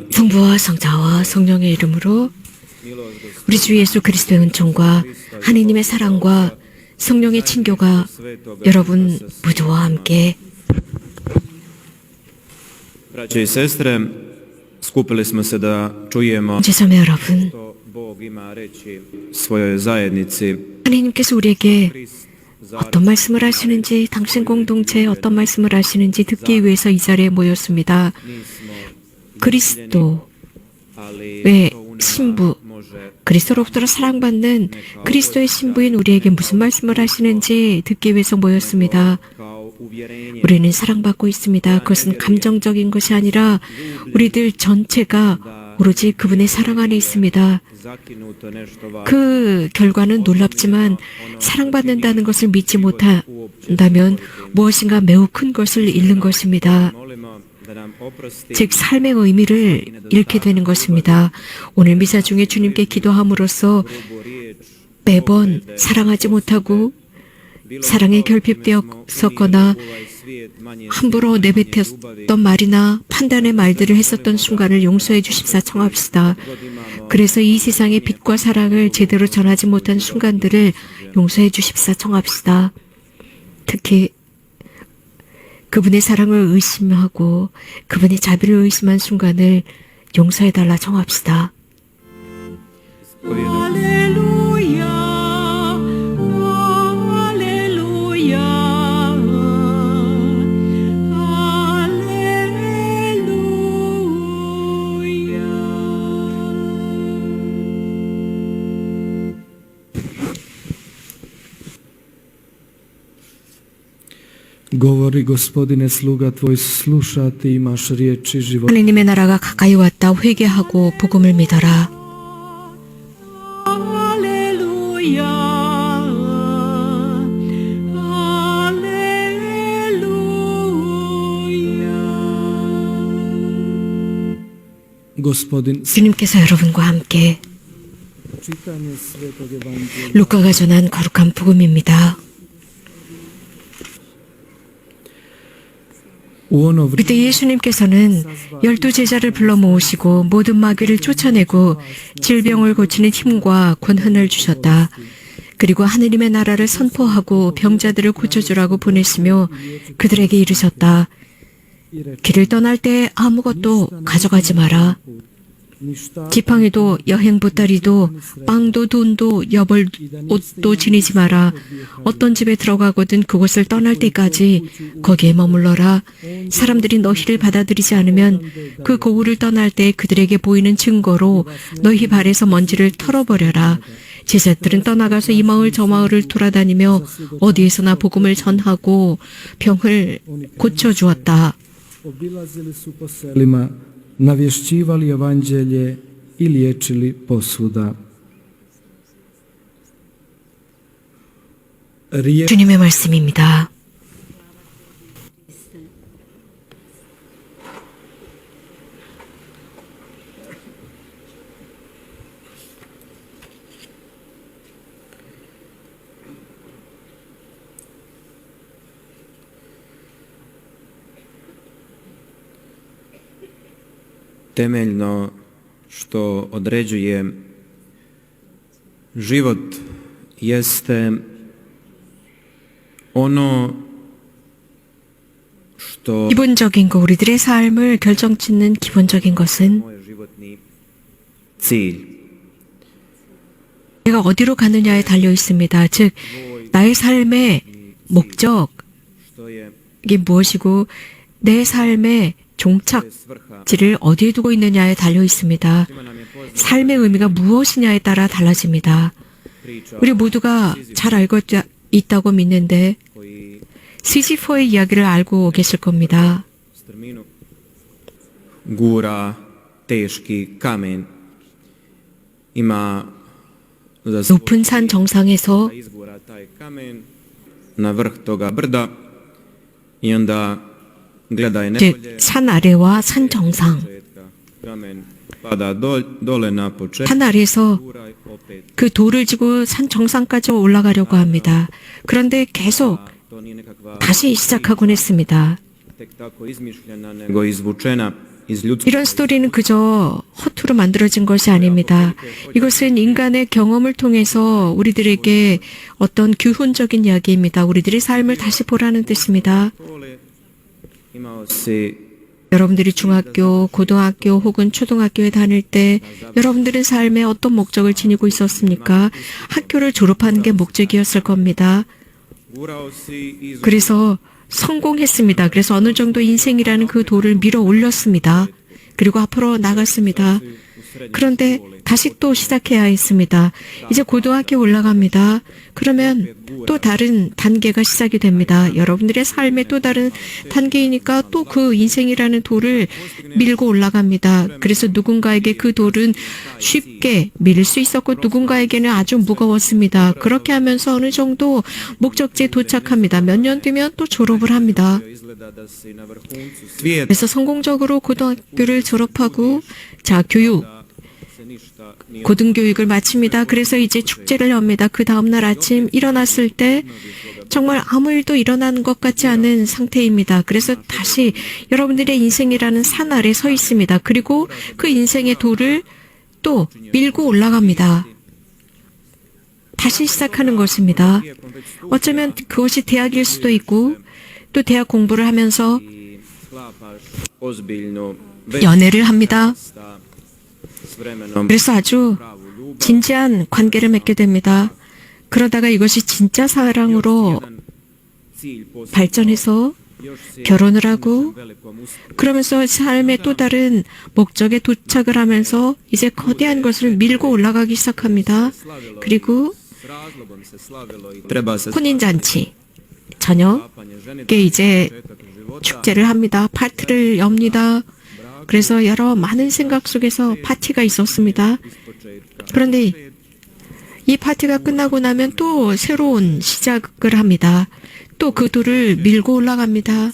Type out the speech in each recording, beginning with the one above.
성부와 성자와 성령의 이름으로 우리 주 예수 그리스도의 은총과 하느님의 사랑과 성령의 친교가 여러분 모두와 함께 제자매 여러분, 하느님께서 우리에게 어떤 말씀을 하시는지, 당신 공동체에 어떤 말씀을 하시는지 듣기 위해서 이 자리에 모였습니다. 그리스도의 신부, 그리스도로부터 사랑받는 그리스도의 신부인 우리에게 무슨 말씀을 하시는지 듣기 위해서 모였습니다. 우리는 사랑받고 있습니다. 그것은 감정적인 것이 아니라 우리들 전체가 오로지 그분의 사랑 안에 있습니다. 그 결과는 놀랍지만 사랑받는다는 것을 믿지 못한다면 무엇인가 매우 큰 것을 잃는 것입니다. 즉 삶의 의미를 잃게 되는 것입니다. 오늘 미사 중에 주님께 기도함으로써 매번 사랑하지 못하고 사랑에 결핍되었었거나 함부로 내뱉었던 말이나 판단의 말들을 했었던 순간을 용서해 주십사 청합시다. 그래서 이 세상의 빛과 사랑을 제대로 전하지 못한 순간들을 용서해 주십사 청합시다. 특히 그분의 사랑을 의심하고 그분의 자비를 의심한 순간을 용서해달라 청합시다. Govori, Gospodine, sluga tvoj sluša, ti imaš riječi života. 하느님의 나라가 가까이 왔다. 회개하고 복음을 믿어라. Gospodin, 주님께서 여러분과 함께 čitanje svetog evanđelja. 루카가 전한 거룩한 복음입니다. 그때 예수님께서는 12제자를 불러 모으시고 모든 마귀를 쫓아내고 질병을 고치는 힘과 권한을 주셨다. 그리고 하느님의 나라를 선포하고 병자들을 고쳐주라고 보내시며 그들에게 이르셨다. 길을 떠날 때 아무것도 가져가지 마라. 지팡이도 여행 보따리도 빵도 돈도 여벌 옷도 지니지 마라. 어떤 집에 들어가거든 그곳을 떠날 때까지 거기에 머물러라. 사람들이 너희를 받아들이지 않으면 그 고을을 떠날 때 그들에게 보이는 증거로 너희 발에서 먼지를 털어버려라. 제자들은 떠나가서 이 마을 저 마을을 돌아다니며 어디에서나 복음을 전하고 병을 고쳐주었다. Obilazili su po selima, navješćivali evanđelje i liječili posvuda. 주님의 말씀입니다. Temeljno što određuje život jeste ono što 기본적인 거, 우리들의 삶을 결정짓는 기본적인 것은 moj životni cilj. 내가 어디로 가느냐에 달려 있습니다. 즉, 나의 삶의 목적이 Što je 무엇이고 내 삶의 종착지를 어디에 두고 있느냐에 달려 있습니다. svima nam je poznato 삶의 의미가 무엇이냐에 따라 달라집니다. priča 우리 모두가 잘 알고 있다고 믿는데 koji 시지포의 이야기를 알고 계실 겁니다. strminu gura teški kamen. Ima za svoj 높은 산 정상에서 da izgura taj kamen na vrh toga brda i onda gleda je 즉 nevolje. 산 아래와 산 정상, početka. Kamen pada dole na početak. 산 아래에서 Gura opet. 그 돌을 지고 산 정상까지 올라가려고 합니다. 그런데 계속 To nije nekakva 다시 시작하곤 했습니다. tek tako izmišljena, nego izvučena iz ljudskog. 이런 스토리는 그저 허투루 만들어진 것이 아닙니다. 이것은 인간의 경험을 통해서 우리들에게 어떤 교훈적인 이야기입니다. 우리들의 삶을 다시 보라는 뜻입니다. škole imao si 여러분들이 중학교, 고등학교 혹은 초등학교에 다닐 때 여러분들은 삶에 어떤 목적을 지니고 있었습니까? 학교를 졸업하는 게 목적이었을 겁니다. gurao si iz 그래서 성공했습니다. 그래서 어느 정도 인생이라는 그 돌을 밀어 올렸습니다. 그리고 앞으로 나갔습니다. 그런데 다시 또 시작해야 했습니다. 이제 고등학교 올라갑니다. 그러면 또 다른 단계가 시작이 됩니다. 여러분들의 삶의 또 다른 단계이니까 또 그 인생이라는 돌을 밀고 올라갑니다. 그래서 누군가에게 그 돌은 쉽게 밀 수 있었고 누군가에게는 아주 무거웠습니다. 그렇게 하면서 어느 정도 목적지에 도착합니다. 몇 년 뒤면 또 졸업을 합니다. izgleda da si na vrhuncu svijeta, 그래서 성공적으로 고등학교를 졸업하고 자 교육 se ništa nije 고등교육을 마칩니다. 그래서 이제 축제를 엽니다. 그 다음날 아침 일어났을 때 정말 아무 일도 일어난 것 같지 않은 상태입니다. 그래서 다시 여러분들의 인생이라는 산 아래 서 있습니다. 그리고 그 인생의 돌을 또 밀고 올라갑니다. 다시 시작하는 것입니다. 어쩌면 그것이 대학일 수도 있고 또 대학 공부를 하면서 i sklapaš ozbiljnu 연애를 합니다. sta s vremenom 그래서 아주 pravu ljubav. 진지한 관계를 맺게 됩니다. 그러다가 이것이 진짜 사랑으로 Jedan cilj posljedno, 발전해서 još si 결혼을 하고 velikom uspjehu. 그러면서 삶의 또 다른 목적에 도착을 하면서 이제 거대한 것을 밀고 올라가기 시작합니다. 그리고 S razlogom se slavilo i treba se 혼인잔치, 저녁에 sklapanje žene 이제 početak života. 축제를 합니다. 파티를 엽니다. 그래서 여러 많은 생각 속에서 파티가 있었습니다. Ispočetka. 그런데 이 파티가 끝나고 나면 또 새로운 시작을 합니다. 또 그 돌을 밀고 올라갑니다.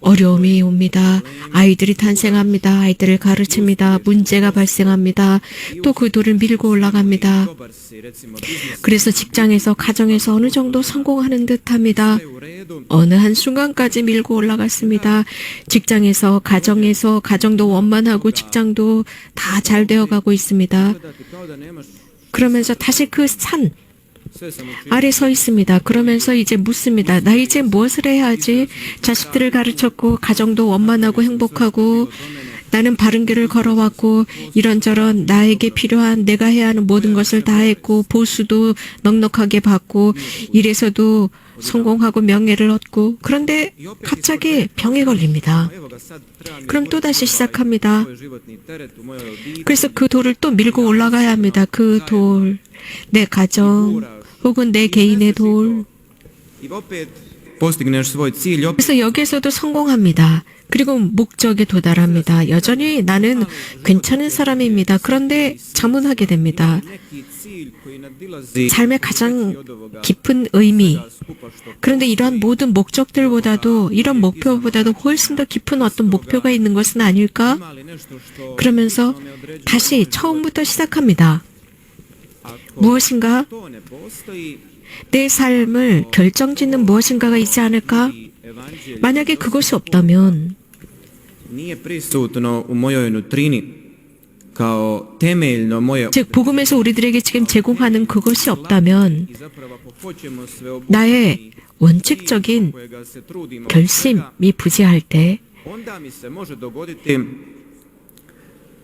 어려움이 옵니다. 아이들이 탄생합니다. 아이들을 가르칩니다. 문제가 발생합니다. 또 그 돌을 밀고 올라갑니다. Dobar si, recimo, biznis 그래서 직장에서, 가정에서 어느 정도 성공하는 듯 합니다. je u redu, 어느 한 순간까지 밀고 올라갔습니다. 직장에서, 가정도 원만하고 직장도 다 잘 되어가고 있습니다. da ti kao da nemaš 그러면서 다시 그 산 sve sam učinio. 아래 서 있습니다. 그러면서 이제 묻습니다. 나 이제 무엇을 해야 하지? 자식들을 가르쳤고 가정도 원만하고 행복하고 나는 바른 길을 걸어왔고 이런저런 나에게 필요한 내가 해야 하는 모든 것을 다 했고 보수도 넉넉하게 받고 일에서도 성공하고 명예를 얻고 그런데 갑자기 병에 걸립니다. 그럼 또다시 시작합니다. 그래서 그 돌을 또 밀고 올라가야 합니다. 그 돌, 내 가정 혹은 내 개인의 돌. postigneš svoj cilj, opet 그래서 여기에서도 성공합니다. 그리고 목적에 도달합니다. 여전히 나는 괜찮은 사람입니다. 그런데 자문하게 됩니다. neki cilj koji nadilazi 삶의 가장 깊은 의미. 그런데 이러한 모든 목적들보다도 이런 목표보다도 훨씬 더 깊은 어떤 목표가 있는 것은 아닐까? mali nešto što 그러면서 다시 처음부터 시작합니다. 무엇인가? to ne postoji, 내 삶을 결정짓는 무엇인가가 있지 않을까? evanđelje 만약에 그것이 없다면 nije prisutno u mojoj nutrini kao temeljno moje 즉 복음에서 우리들에게 지금 제공하는 그것이 없다면 i zapravo ako hoćemo sveobuhvatni 나의 원칙적인 kojega se trudimo 결심이 부재할 때 onda mi se može dogoditi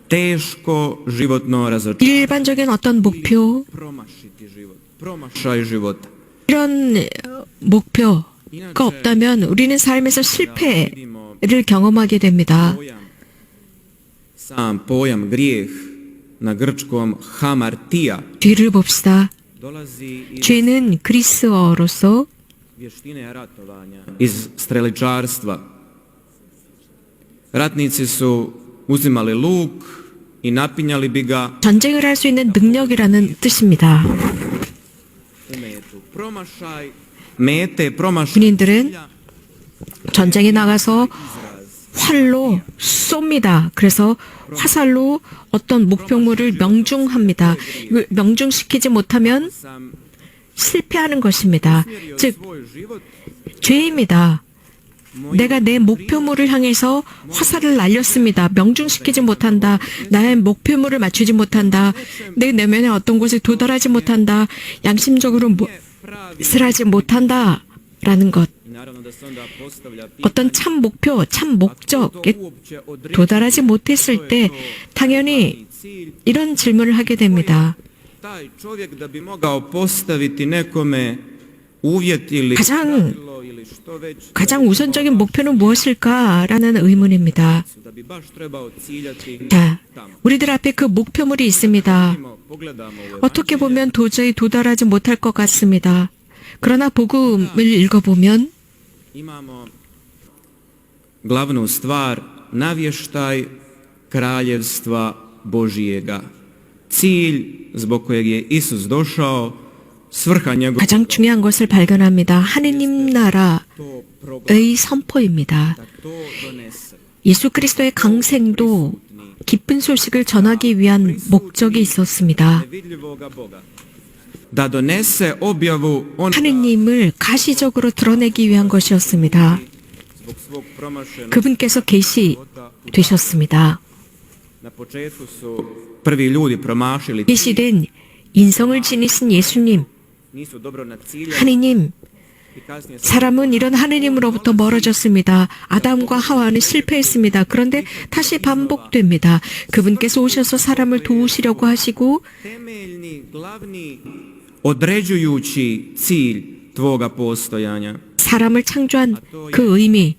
teško životno razočaranje, 일반적인 어떤 목표, promašiti život, promašaj života. 이런 목표가 없다면 우리는 삶에서 실패를 경험하게 됩니다. Sam pojam grijeh na grčkom hamartija 뒤를 봅시다. dolazi iz 죄는 그리스어로서 vještine ratovanja, iz streličarstva. Ratnici su uzimali luk i napinjali bi ga 전쟁을 할 수 있는 능력이라는 뜻입니다. u metu. Promašaj mete, promašaj 군인들은 cilja, 전쟁에 나가서 izraz. 활로 쏩니다. 그래서 화살로 어떤 목표물을 명중합니다. 이걸 명중시키지 못하면 Sam 실패하는 것입니다. usmjerio 즉 svoj život 죄입니다. 내가 내 목표물을 향해서 화살을 날렸습니다. 명중시키지 못한다. 나의 목표물을 맞추지 못한다. 내 내면의 어떤 곳에 도달하지 못한다. 양심적으로 스라지 못한다. 라는 것. i naravno da se onda postavlja 어떤 참 목표, 참 목적에 uopće određuje 도달하지 못했을 때 당연히 cilj. 이런 질문을 하게 됩니다. Taj čovjek da bi mogao postaviti nekome uvjet ili 가장 pravilo ili što već, 가장 우선적인 목표는 무엇일까라는 의문입니다. da bi baš trebao ciljati 자, tamo. 우리들 앞에 그 목표물이 있습니다. Pogledamo u 어떻게 보면 도저히 도달하지 못할 것 같습니다. 그러나 복음을 읽어보면 imamo glavnu stvar, navještaj kraljevstva Božijega. Cilj zbog kojeg je Isus došao, svrha njegov 가장 중요한 것을 발견합니다. 하느님 나라의 to proglasi, 선포입니다. da to donese. 예수 그리스도의 강생도 기쁜 소식을 전하기 위한 목적이 있었습니다. Nevidljivoga Boga. Da donese objavu on 하느님을 가시적으로 드러내기 위한 것이었습니다. zbog svog promašenog 그분께서 života. 계시되셨습니다. Na početku su prvi ljudi promašili, 계시된 인성을 지니신 예수님, nisu dobro naciljali 하느님, i kasnije su 사람은 이런 하느님으로부터 멀어졌습니다. 아담과 하와는 실패했습니다. 그런데 다시 반복됩니다. 그분께서 오셔서 사람을 도우시려고 하시고 temeljni, glavni, određujući cilj tvoga postojanja. 사람을 창조한 그 의미,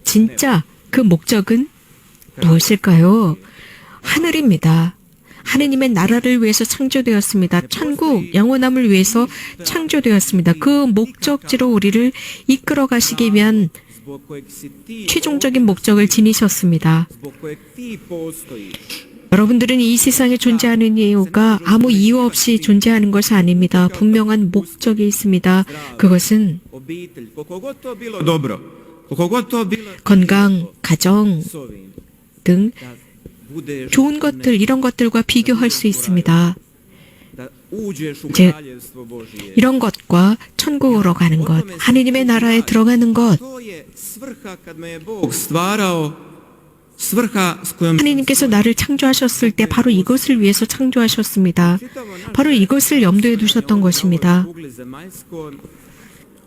진짜 그 목적은 무엇일까요? 하늘입니다. 하느님의 나라를 위해서 창조되었습니다. 천국, 영원함을 위해서 창조되었습니다. 그 목적지로 우리를 이끌어 가시기 위한 Zbog kojeg si ti, 최종적인 목적을 지니셨습니다. zbog kojeg ti postojiš. 여러분들은 이 세상에 존재하는 이유가 아무 이유 없이 존재하는 것이 아닙니다. 분명한 목적이 있습니다. 그것은 Obitelj, koliko god to bilo dobro, koliko god to bilo 건강, 가정 s ovim, 등 da budeš, 좋은 것들, 이런 것들과 비교할 수 있습니다. da uđeš u 제- kraljevstvo Božije. 이런 것과 천국으로 가는 것, 하느님의 나라에 들어가는 것, To je svrha kad me je Bog stvarao, svrha s kojom 하느님께서 나를 창조하셨을 때 바로 이것을 위해서 창조하셨습니다. 바로 이것을 염두에 두셨던 것입니다.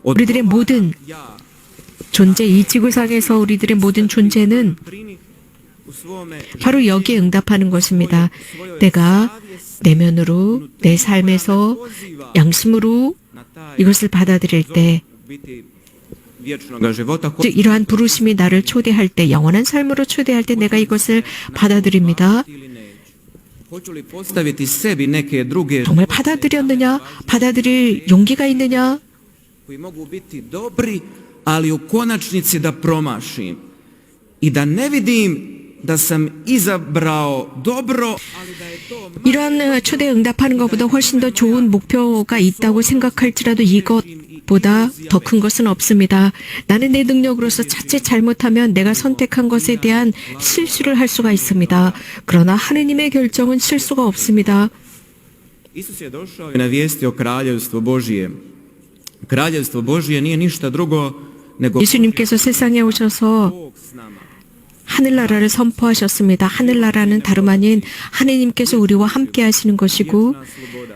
우리들의 모든 존재, 이 지구상에서 우리들의 모든 존재는 바로 여기에 응답하는 것입니다. 내가 내면으로, 내 삶에서, 양심으로 이것을 받아들일 때, 즉 이러한 부르심이 나를 초대할 때, 영원한 삶으로 초대할 때 내가 이것을 받아들입니다. 정말 받아들였느냐? 받아들일 용기가 있느냐? koji mogu biti dobri, ali u konačnici da promašim i da ne vidim da sam izabrao dobro, ali da je to 이러한 초대 응답하는 것보다 훨씬 더 좋은 목표가 있다고 생각할지라도 이것보다 더 큰 것은 없습니다. 나는 내 능력으로서 자칫 잘못하면 내가 선택한 것에 대한 실수를 할 수가 있습니다. 그러나 하느님의 결정은 실수가 없습니다. Isus je došao i navijestio kraljevstvo Božije. Kraljevstvo Božije nije ništa drugo nego 예수님께서 세상에 오셔서 Bog s nama. 하늘나라를 선포하셨습니다. 하늘나라는 다름 아닌 하느님께서 우리와 함께 하시는 것이고 Vječna sloboda.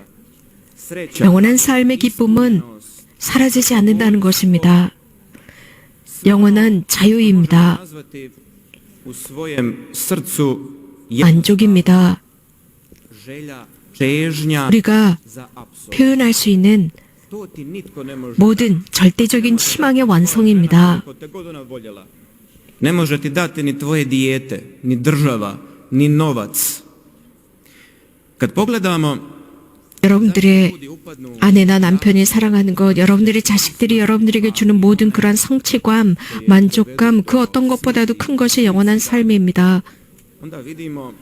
Sreća, 영원한 삶의 기쁨은 사라지지 않는다는 것입니다. 영원한 자유입니다. nazvati u svojem srcu 만족입니다. želja, čežnja 우리가 za apsolutno. 표현할 수 있는 To ti nitko ne može. 모든 절대적인 희망의 완성입니다. Koliko te god ona voljela. Ne može ti dati ni tvoje dijete, ni država, ni novac. Kad pogledamo 여러분들의 ljudi upadnu 아내나 남편이 사랑하는 것, 여러분들의 자식들이 여러분들에게 주는 모든 그러한 성취감, 만족감, 그 어떤 것보다도 큰 것이 영원한 삶입니다. onda vidimo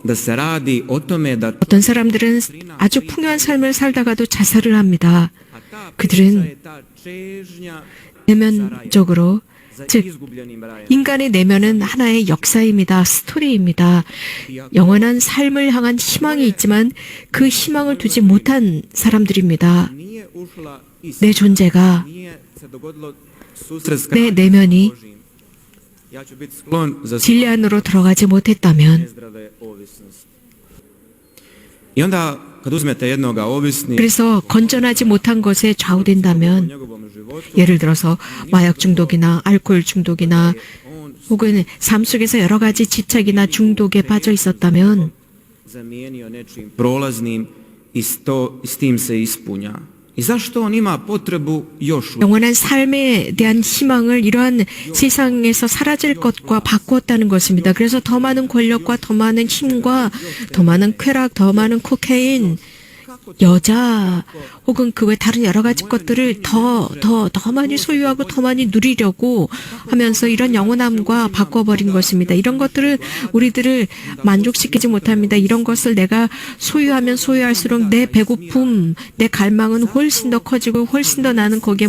da se radi o tome da 어떤 사람들은 아주 풍요한 삶을 살다가도 자살을 합니다. a ta 그들은 priča je ta čežnja 내면적으로, za 즉 izgubljenim rajem. 인간의 내면은 하나의 역사입니다. 스토리입니다. 영원한 삶을 향한 희망이 있지만 그 희망을 두지 못한 사람들입니다. Nije ušla istina, 내 존재가, nije se dogodilo susret s 내 kraljem 내면이 Božjim. Ja ću biti sklon za 진리 안으로 들어가지 못했다면, nezdrave ovisnosti. I onda kad uzmete jednoga ovisnika 그래서 건전하지 못한 것에 u 좌우된다면, njegovom životu, 예를 들어서 마약 중독이나 알코올 중독이나 on 혹은 삶 속에서 여러 가지 집착이나 중독에 빠져 있었다면 zamijenio nečim prolaznim i s tim se ispunja. I zašto on ima potrebu još 영원한 삶에 대한 희망을 이러한 세상에서 사라질 것과 바꾸었다는 것입니다. 그래서 더 많은 권력과 더 많은 힘과 더 많은 쾌락, 더 많은 코케인, 여자 혹은 그 외 다른 여러 가지 것들을 더 많이 소유하고 더 많이 누리려고 하면서 이런 영원함과 바꿔버린 것입니다. 이런 것들은 우리들을 만족시키지 못합니다. 이런 것을 내가 소유하면 소유할수록 내 배고픔, 내 갈망은 훨씬 더 커지고 훨씬 더 나는 거기에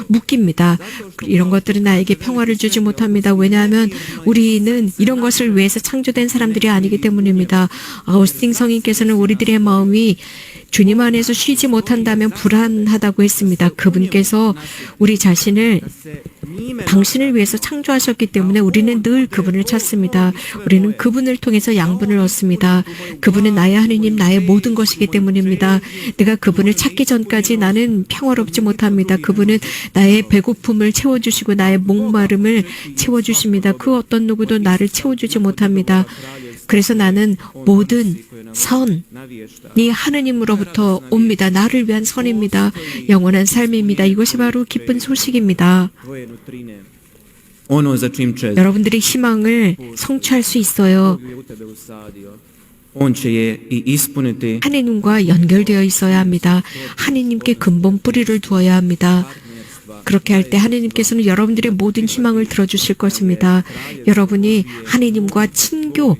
묶입니다. 이런 것들은 나에게 평화를 주지 못합니다. 왜냐하면 우리는 이런 것을 위해서 창조된 사람들이 아니기 때문입니다. 아우스틴 성인께서는 우리들의 마음이 주님 안에서 쉬지 못한다면 불안하다고 했습니다. 그분께서 우리 자신을 당신을 위해서 창조하셨기 때문에 우리는 늘 그분을 찾습니다. 우리는 그분을 통해서 양분을 얻습니다. 그분은 나의 하느님, 나의 모든 것이기 때문입니다. 내가 그분을 찾기 전까지 나는 평화롭지 못합니다. 그분은 나의 배고픔을 채워주시고 나의 목마름을 채워주십니다. 그 어떤 누구도 나를 채워주지 못합니다. 그래서 나는 모든 선이 하느님으로부터 옵니다. 나를 위한 선입니다. 영원한 삶입니다. 이것이 바로 기쁜 소식입니다. tvoje nutrine, ono za čim čez 여러분들의 희망을 성취할 수 있어요. Bog je u tebe usadio. On će je i ispuniti. 하느님과 연결되어 있어야 합니다. 하느님께 근본 뿌리를 두어야 합니다. 그렇게 할 때 하느님께서는 여러분들의 모든 희망을 들어주실 것입니다. 여러분이 하느님과 친교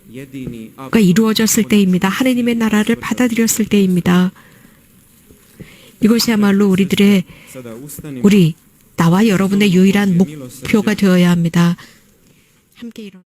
Jedini 가 이루어졌을 때입니다. 하느님의 나라를 받아들였을 때입니다. 이것이야말로 우리들의 sada ustani 나와 여러분의 유일한 목표가 되어야 합니다. 함께 일어나